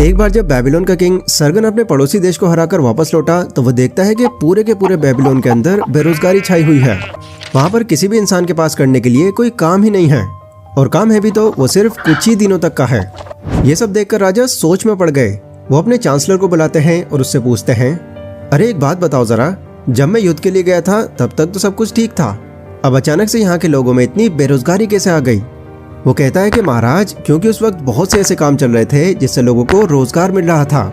एक बार जब बेबीलोन का किंग सरगन अपने पड़ोसी देश को हराकर वापस लौटा तो वो देखता है कि पूरे के पूरे बेबीलोन के अंदर बेरोजगारी छाई हुई है। वहाँ पर किसी भी इंसान के पास करने के लिए कोई काम ही नहीं है, और काम है भी तो वो सिर्फ कुछ ही दिनों तक का है। ये सब देखकर राजा सोच में पड़ गए। वो अपने चांसलर को बुलाते हैं और उससे पूछते हैं, अरे एक बात बताओ जरा, जब मैं युद्ध के लिए गया था तब तक तो सब कुछ ठीक था, अब अचानक से यहाँ के लोगों में इतनी बेरोजगारी कैसे आ गई। वो कहता है कि महाराज, क्योंकि उस वक्त बहुत से ऐसे काम चल रहे थे जिससे लोगों को रोजगार मिल रहा था।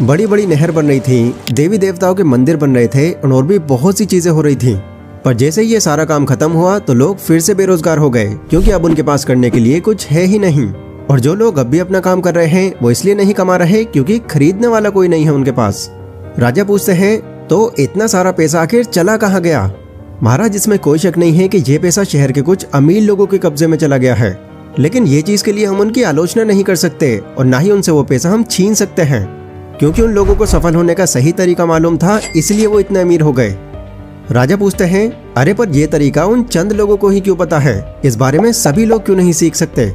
बड़ी बड़ी नहर बन रही थी, देवी देवताओं के मंदिर बन रहे थे और भी बहुत सी चीजें हो रही थी। पर जैसे ही ये सारा काम खत्म हुआ तो लोग फिर से बेरोजगार हो गए, क्योंकि अब उनके पास करने के लिए कुछ है ही नहीं। और जो लोग अब भी अपना काम कर रहे हैं वो इसलिए नहीं कमा रहे क्योंकि खरीदने वाला कोई नहीं है उनके पास। राजा पूछते हैं, तो इतना सारा पैसा आखिर चला कहाँ गया? महाराज, इसमें कोई शक नहीं है कि ये पैसा शहर के कुछ अमीर लोगों के कब्जे में चला गया है, लेकिन ये चीज के लिए हम उनकी आलोचना नहीं कर सकते और ना ही उनसे वो पैसा हम छीन सकते हैं, क्योंकि उन लोगों को सफल होने का सही तरीका मालूम था, इसलिए वो इतने अमीर हो गए। राजा पूछते हैं, अरे पर ये तरीका उन चंद लोगों को ही क्यों पता है? इस बारे में सभी लोग क्यों नहीं सीख सकते?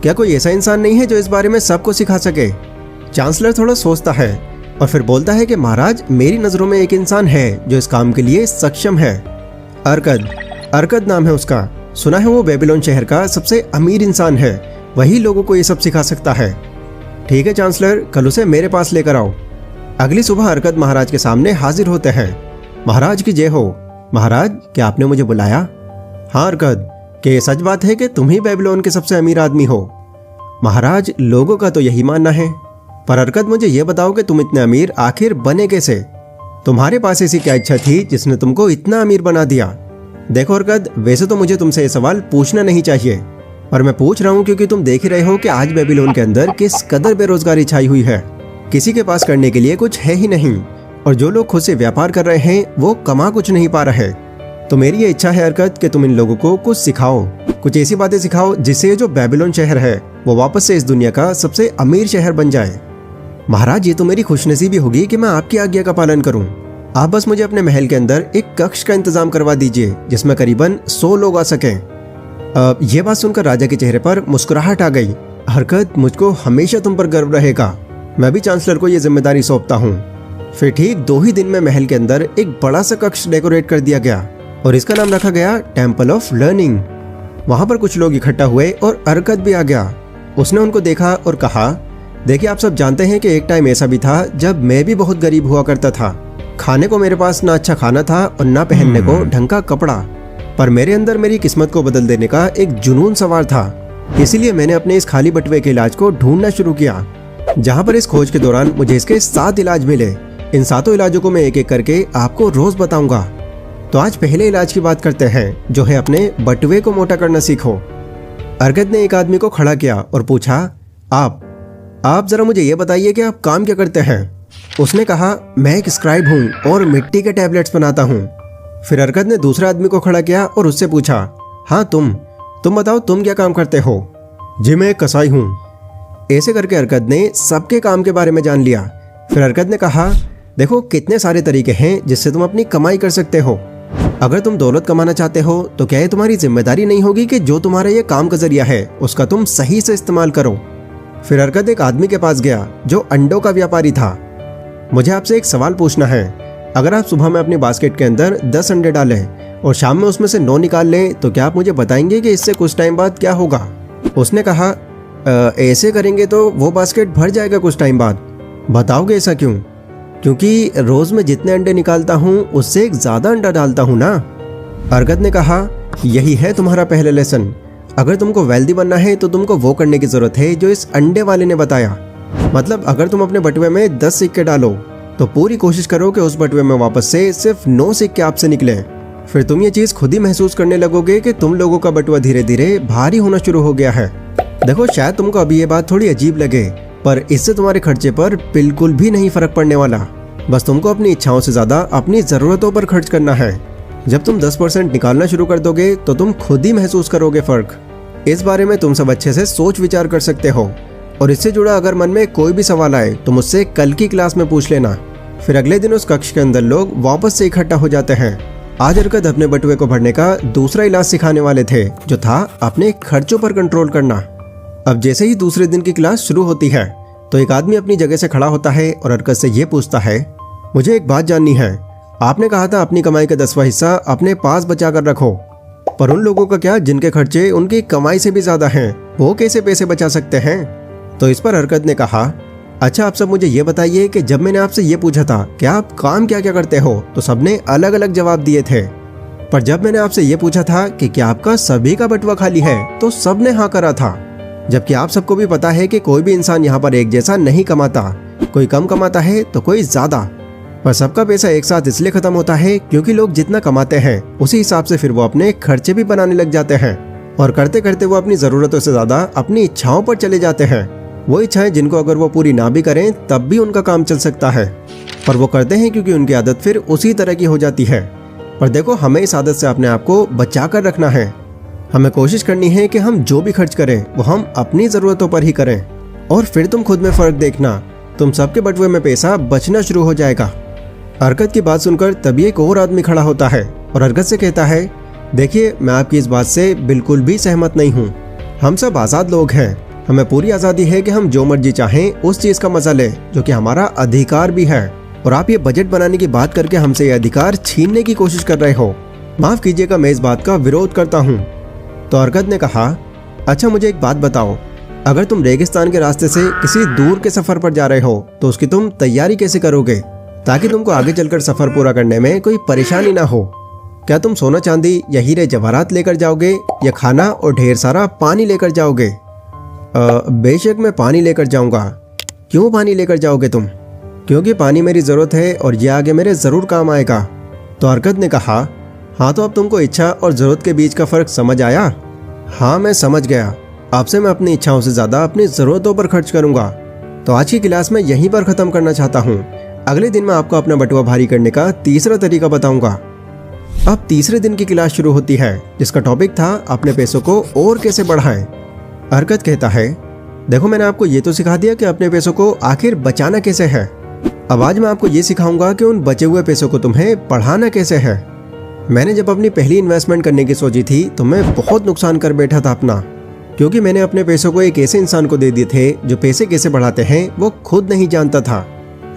क्या कोई ऐसा इंसान नहीं है जो इस बारे में सबको सिखा सके? चांसलर थोड़ा सोचता है और फिर बोलता है कि महाराज, मेरी नजरों में एक इंसान है जो इस काम के लिए सक्षम है। अरकद नाम है उसका। सुना है वो बेबीलोन शहर का सबसे अमीर इंसान है, वही लोगों को ये सब सिखा सकता है। ठीक है चांसलर, कल उसे मेरे पास लेकर आओ। अगली सुबह अरकद महाराज के सामने हाजिर होते हैं। महाराज की जय हो। महाराज, क्या आपने मुझे बुलाया? हाँ अरकद, क्या ये सच बात है कि तुम ही बेबीलोन के सबसे अमीर आदमी हो? महाराज, लोगों का तो यही मानना है, पर अरकद मुझे ये बताओ कि तुम इतने अमीर आखिर बने कैसे? तुम्हारे पास ऐसी क्या इच्छा थी जिसने तुमको इतना अमीर बना दिया? देखो अरकद, वैसे तो मुझे तुमसे ये सवाल पूछना नहीं चाहिए, पर मैं पूछ रहा हूँ क्योंकि तुम देख ही रहे हो कि आज बेबीलोन के अंदर किस कदर बेरोजगारी छाई हुई है। किसी के पास करने के लिए कुछ है ही नहीं, और जो लोग खुद से व्यापार कर रहे हैं वो कमा कुछ नहीं पा रहे। तो मेरी ये इच्छा है अरकद कि तुम इन लोगों को कुछ सिखाओ, कुछ ऐसी बातें सिखाओ जिससे जो बेबीलोन शहर है वो वापस से इस दुनिया का सबसे अमीर शहर बन जाए। महाराज, ये तो मेरी खुशनसीबी होगी कि मैं आपकी आज्ञा का पालन करूं। आप बस मुझे अपने महल के अंदर एक कक्ष का इंतजाम करवा दीजिए जिसमें करीबन 100 लोग आ सकें। ये बात सुनकर राजा के चेहरे पर मुस्कुराहट आ गई। अरकद, मुझको हमेशा तुम पर गर्व रहेगा। मैं भी चांसलर को ये जिम्मेदारी सौंपता हूँ। फिर ठीक 2 ही दिन में महल के अंदर एक बड़ा सा कक्ष डेकोरेट कर दिया गया और इसका नाम रखा गया टेम्पल ऑफ लर्निंग। वहां पर कुछ लोग इकट्ठा हुए और अरकद भी आ गया। उसने उनको देखा और कहा, देखिए, आप सब जानते हैं कि एक टाइम ऐसा भी था जब मैं भी बहुत गरीब हुआ करता था। खाने को मेरे पास ना अच्छा खाना था और ना पहनने को ढंग का कपड़ा, पर मेरे अंदर मेरी किस्मत को बदल देने का एक जुनून सवार था। इसीलिए मैंने अपने इस खाली बटुए के इलाज को ढूंढना शुरू किया, जहां पर इस खोज के दौरान मुझे इसके 7 इलाज मिले। इन 7 इलाजों को मैं एक एक करके आपको रोज बताऊंगा। तो आज पहले इलाज की बात करते हैं, जो है अपने बटुए को मोटा करना सीखो। अरकद ने एक आदमी को खड़ा किया और पूछा, आप जरा मुझे ये बताइए कि आप काम क्या करते हैं? उसने कहा, मैं एक स्क्राइब हूँ और मिट्टी के टैबलेट्स बनाता हूँ। फिर अरकद ने दूसरे आदमी को खड़ा किया और उससे पूछा, हाँ तुम बताओ, तुम क्या काम करते हो? जी मैं एक कसाई हूँ। ऐसे करके अरकद ने सबके काम के बारे में जान लिया। फिर अरकद ने कहा, देखो, कितने सारे तरीके हैं जिससे तुम अपनी कमाई कर सकते हो। अगर तुम दौलत कमाना चाहते हो तो क्या ये तुम्हारी जिम्मेदारी नहीं होगी कि जो तुम्हारा ये काम का जरिया है उसका तुम सही से इस्तेमाल करो? फिर अरकद एक आदमी के पास गया जो अंडों का व्यापारी था। मुझे आपसे एक सवाल पूछना है, अगर आप सुबह में अपनी बास्केट के अंदर 10 अंडे डालें और शाम में उसमें से 9 निकाल लें तो क्या आप मुझे बताएंगे कि इससे कुछ टाइम बाद क्या होगा? उसने कहा, ऐसे करेंगे तो वो बास्केट भर जाएगा कुछ टाइम बाद। बताओगे ऐसा क्यों? क्योंकि रोज में जितने अंडे निकालता हूँ उससे एक ज्यादा अंडा डालता हूँ ना। अरकद ने कहा, यही है तुम्हारा पहला लेसन। अगर तुमको वेल्दी बनना है तो तुमको वो करने की जरूरत है जो इस अंडे वाले ने बताया। मतलब अगर तुम अपने बटुए में 10 सिक्के डालो तो पूरी कोशिश करो कि उस बटुए में वापस से सिर्फ 9 सिक्के आपसे निकले। फिर तुम ये चीज खुद ही महसूस करने लगोगे कि तुम लोगों का बटुआ धीरे धीरे भारी होना शुरू हो गया है। देखो, शायद तुमको अभी ये बात थोड़ी अजीब लगे, पर इससे तुम्हारे खर्चे पर बिल्कुल भी नहीं फर्क पड़ने वाला। बस तुमको अपनी इच्छाओं से ज्यादा अपनी जरूरतों पर खर्च करना है। जब तुम 10% निकालना शुरू कर दोगे तो तुम खुद ही महसूस करोगे फर्क। इस बारे में तुम सब अच्छे से सोच विचार कर सकते हो, और इससे जुड़ा अगर मन में कोई भी सवाल आए तो मुझसे कल की क्लास में पूछ लेना। फिर अगले दिन उस कक्ष के अंदर लोग वापस से इकट्ठा हो जाते हैं। आज अरकद अपने बटुए को भरने का दूसरा इलाज सिखाने वाले थे, जो था अपने खर्चों पर कंट्रोल करना। अब जैसे ही दूसरे दिन की क्लास शुरू होती है तो एक आदमी अपनी जगह से खड़ा होता है और हरकत से ये पूछता है, मुझे एक बात जाननी है, आपने कहा था अपनी कमाई का 10वां हिस्सा अपने पास बचा कर रखो, पर उन लोगों का क्या जिनके खर्चे उनकी कमाई से भी ज्यादा हैं, वो कैसे पैसे बचा सकते हैं? तो इस पर हरकत ने कहा, अच्छा आप सब मुझे ये बताइए कि जब मैंने आपसे ये पूछा था कि आप काम क्या क्या करते हो, तो सबने अलग अलग जवाब दिए थे, पर जब मैंने आपसे ये पूछा था कि क्या आपका सभी का बटुआ खाली है, तो सबने हाँ करा था। जबकि आप सबको भी पता है कि कोई भी इंसान यहाँ पर एक जैसा नहीं कमाता, कोई कम कमाता है तो कोई ज्यादा, पर सबका पैसा एक साथ इसलिए खत्म होता है क्योंकि लोग जितना कमाते हैं उसी हिसाब से फिर वो अपने खर्चे भी बनाने लग जाते हैं, और करते करते वो अपनी जरूरतों से ज्यादा अपनी इच्छाओं पर चले जाते हैं। वो इच्छाएं जिनको अगर वो पूरी ना भी करें तब भी उनका काम चल सकता है, पर वो करते हैं क्योंकि उनकी आदत फिर उसी तरह की हो जाती है। पर देखो, हमें इस आदत से अपने आप को बचा कर रखना है। हमें कोशिश करनी है कि हम जो भी खर्च करें वो हम अपनी ज़रूरतों पर ही करें, और फिर तुम खुद में फ़र्क देखना, तुम सबके बटुए में पैसा बचना शुरू हो जाएगा। हरकत की बात सुनकर तभी एक और आदमी खड़ा होता है और हरकत से कहता है, देखिए मैं आपकी इस बात से बिल्कुल भी सहमत नहीं हूँ। हम सब आज़ाद लोग हैं, हमें पूरी आज़ादी है कि हम जो मर्जी चाहें उस चीज़ का मजा लें जो कि हमारा अधिकार भी है, और आप ये बजट बनाने की बात करके हमसे ये अधिकार छीनने की कोशिश कर रहे हो। माफ़ कीजिएगा, मैं इस बात का विरोध करता हूँ। तो हरकत ने कहा, अच्छा मुझे एक बात बताओ, अगर तुम रेगिस्तान के रास्ते से किसी दूर के सफ़र पर जा रहे हो तो उसकी तुम तैयारी कैसे करोगे ताकि तुमको आगे चलकर सफ़र पूरा करने में कोई परेशानी ना हो? क्या तुम सोना चांदी या हीरे जवाहरात लेकर जाओगे या खाना और ढेर सारा पानी लेकर जाओगे? बेशक मैं पानी लेकर जाऊंगा। क्यों पानी लेकर जाओगे तुम? क्योंकि पानी मेरी ज़रूरत है और ये आगे मेरे ज़रूर काम आएगा। तो हरकत ने कहा, हाँ तो अब तुमको इच्छा और ज़रूरत के बीच का फ़र्क समझ आया? हाँ मैं समझ गया, आपसे मैं अपनी इच्छाओं से ज़्यादा अपनी ज़रूरतों पर खर्च करूँगा। तो आज की क्लास में यहीं पर ख़त्म करना चाहता हूँ। अगले दिन मैं आपको अपना बटुआ भारी करने का तीसरा तरीका बताऊँगा। अब तीसरे दिन की क्लास शुरू होती है जिसका टॉपिक था अपने पैसों को और कैसे बढ़ाएं। हरकत कहता है, देखो मैंने आपको ये तो सिखा दिया कि अपने पैसों को आखिर बचाना कैसे है। अब आज मैं आपको ये सिखाऊंगा कि उन बचे हुए पैसों को तुम्हें बढ़ाना कैसे है। मैंने जब अपनी पहली इन्वेस्टमेंट करने की सोची थी तो मैं बहुत नुकसान कर बैठा था अपना, क्योंकि मैंने अपने पैसों को एक ऐसे इंसान को दे दिए थे जो पैसे कैसे बढ़ाते हैं वो खुद नहीं जानता था।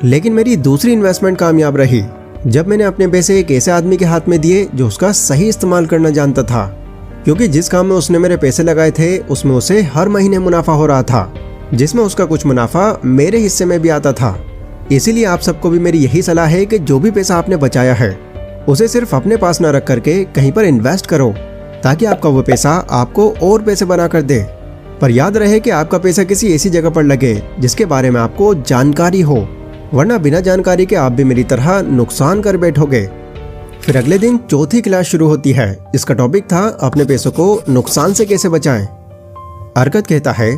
लेकिन मेरी दूसरी इन्वेस्टमेंट कामयाब रही जब मैंने अपने पैसे एक ऐसे आदमी के हाथ में दिए जो उसका सही इस्तेमाल करना जानता था, क्योंकि जिस काम में उसने मेरे पैसे लगाए थे उसमें उसे हर महीने मुनाफा हो रहा था, जिसमें उसका कुछ मुनाफा मेरे हिस्से में भी आता था। इसीलिए आप सबको भी मेरी यही सलाह है कि जो भी पैसा आपने बचाया है उसे सिर्फ अपने पास न रख करके कहीं पर इन्वेस्ट करो, ताकि आपका वो पैसा आपको और पैसे बना कर दे। पर याद रहे कि आपका पैसा किसी ऐसी जगह पर लगे जिसके बारे में आपको जानकारी हो, वरना बिना जानकारी के आप भी मेरी तरह नुकसान कर बैठोगे। फिर अगले दिन चौथी क्लास शुरू होती है जिसका टॉपिक था अपने पैसों को नुकसान से कैसे बचाएं। हरकत कहता है,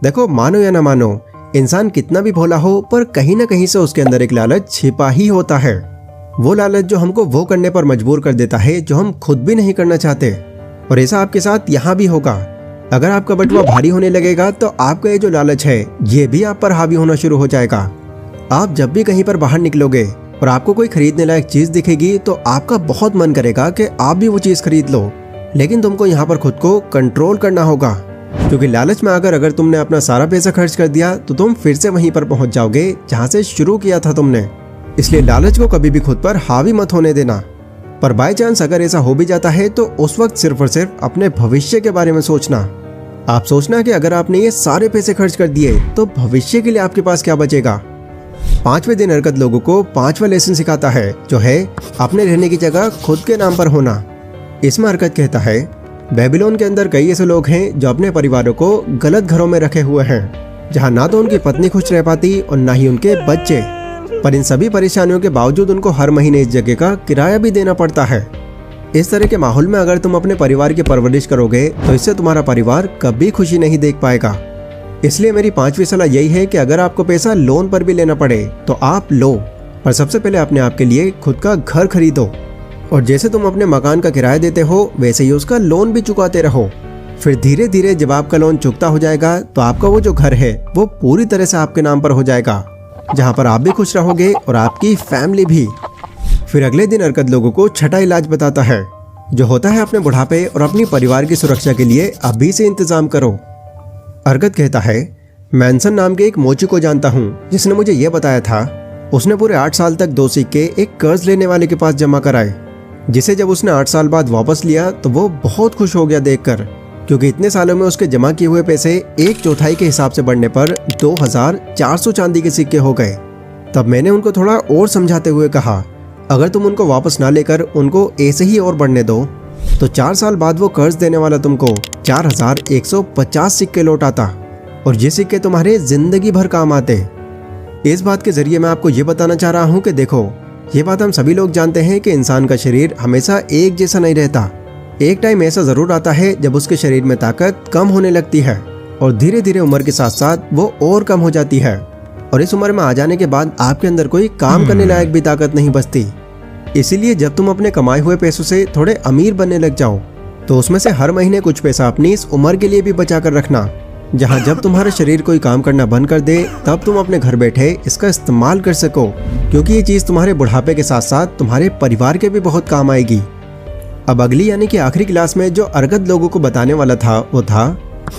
देखो मानो या ना मानो, इंसान कितना भी भोला हो पर कहीं ना कहीं से उसके अंदर एक लालच छिपा ही होता है। वो लालच जो हमको वो करने पर मजबूर कर देता है जो हम खुद भी नहीं करना चाहते। और ऐसा आपके साथ यहाँ भी होगा। अगर आपका बटुआ भारी होने लगेगा तो आपका ये जो लालच है ये भी आप पर हावी होना शुरू हो जाएगा। आप जब भी कहीं पर बाहर निकलोगे और आपको कोई खरीदने लायक चीज दिखेगी तो आपका बहुत मन करेगा कि आप भी वो चीज खरीद लो, लेकिन तुमको यहाँ पर खुद को कंट्रोल करना होगा, क्योंकि लालच में अगर तुमने अपना सारा पैसा खर्च कर दिया तो तुम फिर से वहीं पर पहुंच जाओगे जहां से शुरू किया था तुमने। इसलिए लालच को कभी भी खुद पर हावी मत होने देना। पर बाय चांस अगर ऐसा हो भी जाता है तो उस वक्त सिर्फ और सिर्फ अपने भविष्य के बारे में सोचना। आप सोचना कि अगर आपने ये सारे पैसे खर्च कर दिए तो भविष्य के लिए आपके पास क्या बचेगा। 5वें दिन हरकत लोगों को 5वां लेसन सिखाता है जो है अपने रहने की जगह खुद के नाम पर होना। इसमें हरकत कहता है, बेबीलोन के अंदर कई ऐसे लोग हैं जो अपने परिवारों को गलत घरों में रखे हुए हैं, जहां ना तो उनकी पत्नी खुश रह पाती और ना ही उनके बच्चे। पर इन सभी परेशानियों के बावजूद उनको हर महीने इस जगह का किराया भी देना पड़ता है। इस तरह के माहौल में अगर तुम अपने परिवार की परवरिश करोगे तो इससे तुम्हारा परिवार कभी खुशी नहीं देख पाएगा। इसलिए मेरी 5वीं सलाह यही है कि अगर आपको पैसा लोन पर भी लेना पड़े तो आप लो, पर सबसे पहले अपने आप के लिए खुद का घर खरीदो, और जैसे तुम अपने मकान का किराया देते हो वैसे ही उसका लोन भी चुकाते रहो। फिर धीरे धीरे जब आपका लोन चुकता हो जाएगा तो आपका वो जो घर है वो पूरी तरह से आपके नाम पर हो जाएगा, जहाँ पर आप भी खुश रहोगे और आपकी फैमिली भी। फिर अगले दिन हरकत लोगों को छठा इलाज बताता है जो होता है अपने बुढ़ापे और अपनी परिवार की सुरक्षा के लिए अभी से इंतजाम करो। हरकत कहता है, मैनसन नाम के एक मोची को जानता हूँ जिसने मुझे ये बताया था उसने पूरे 8 साल तक 2 सिक्के एक कर्ज लेने वाले के पास जमा कराए, जिसे जब उसने 8 साल बाद वापस लिया तो वो बहुत खुश हो गया देखकर, क्योंकि इतने सालों में उसके जमा किए हुए पैसे 1/4 के हिसाब से बढ़ने पर 2400 चांदी के सिक्के हो गए। तब मैंने उनको थोड़ा और समझाते हुए कहा, अगर तुम उनको वापस ना लेकर उनको ऐसे ही और बढ़ने दो तो 4 साल बाद वो कर्ज देने वाला तुमको 4150 सिक्के लौटाता और ये सिक्के तुम्हारे जिंदगी भर काम आते। इस बात के जरिए मैं आपको ये बताना चाह रहा हूँ कि देखो, ये बात हम सभी लोग जानते हैं कि इंसान का शरीर हमेशा एक जैसा नहीं रहता। एक टाइम ऐसा जरूर आता है जब उसके शरीर में ताकत कम होने लगती है और धीरे धीरे उम्र के साथ साथ वो और कम हो जाती है, और इस उम्र में आ जाने के बाद आपके अंदर कोई काम करने लायक भी ताकत नहीं बचती। इसीलिए जब तुम अपने कमाए हुए पैसों से थोड़े अमीर बनने लग जाओ तो उसमें से हर महीने कुछ पैसा अपनी इस उम्र के लिए भी बचा कर रखना, जहाँ जब तुम्हारा शरीर कोई काम करना बंद कर दे तब तुम अपने घर बैठे इसका इस्तेमाल कर सको, क्योंकि ये चीज़ तुम्हारे बुढ़ापे के साथ साथ तुम्हारे परिवार के भी बहुत काम आएगी। अब अगली यानी कि आखिरी क्लास में जो अर्गद लोगों को बताने वाला था वो था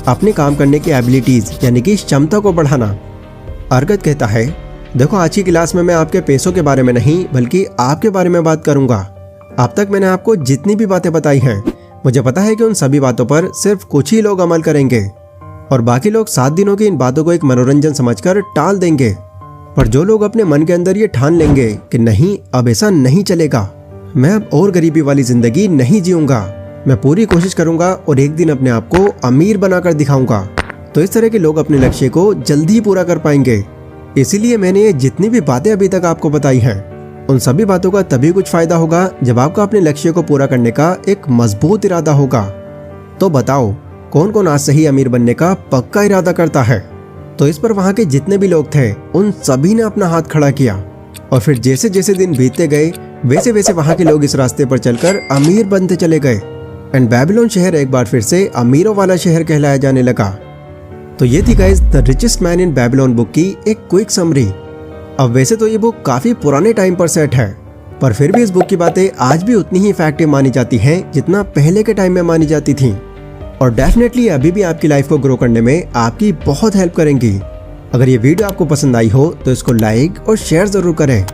अपने काम करने की एबिलिटीज यानी कि क्षमता को बढ़ाना। अर्गद कहता है, देखो आज की क्लास में मैं आपके पैसों के बारे में नहीं बल्कि आपके बारे में बात करूंगा। अब तक मैंने आपको जितनी भी बातें बताई हैं मुझे पता है कि उन सभी बातों पर सिर्फ कुछ ही लोग अमल करेंगे और बाकी लोग 7 दिनों की इन बातों को एक मनोरंजन समझकर टाल देंगे। पर जो लोग अपने मन के अंदर ये ठान लेंगे कि नहीं अब ऐसा नहीं चलेगा, मैं अब और गरीबी वाली जिंदगी नहीं जीऊंगा, मैं पूरी कोशिश करूंगा और एक दिन अपने आप को अमीर बनाकर दिखाऊंगा, तो इस तरह के लोग अपने लक्ष्य को जल्दी पूरा कर पाएंगे। इसीलिए मैंने ये जितनी भी बातें अभी तक आपको बताई हैं उन सभी बातों का तभी कुछ फायदा होगा जब आपका अपने लक्ष्य को पूरा करने का एक मजबूत इरादा होगा। तो बताओ कौन कौन आज से ही अमीर बनने का पक्का इरादा करता है? तो इस पर वहां के जितने भी लोग थे उन सभी ने अपना हाथ खड़ा किया और फिर जैसे जैसे दिन बीतते गए वैसे वैसे वहां के लोग इस रास्ते पर चलकर अमीर बनते चले गए एंड बेबीलोन शहर एक बार फिर से अमीरों वाला शहर कहलाया जाने लगा। तो ये थी guys the richest man in Babylon book की एक क्विक समरी। अब वैसे तो ये बुक काफी पुराने टाइम पर सेट है, पर फिर भी इस बुक की बातें आज भी उतनी ही इफेक्टिव मानी जाती हैं जितना पहले के टाइम में मानी जाती थी, और डेफिनेटली अभी भी आपकी लाइफ को ग्रो करने में आपकी बहुत हेल्प करेंगी। अगर ये वीडियो आपको पसंद आई हो तो इसको लाइक और शेयर जरूर करें।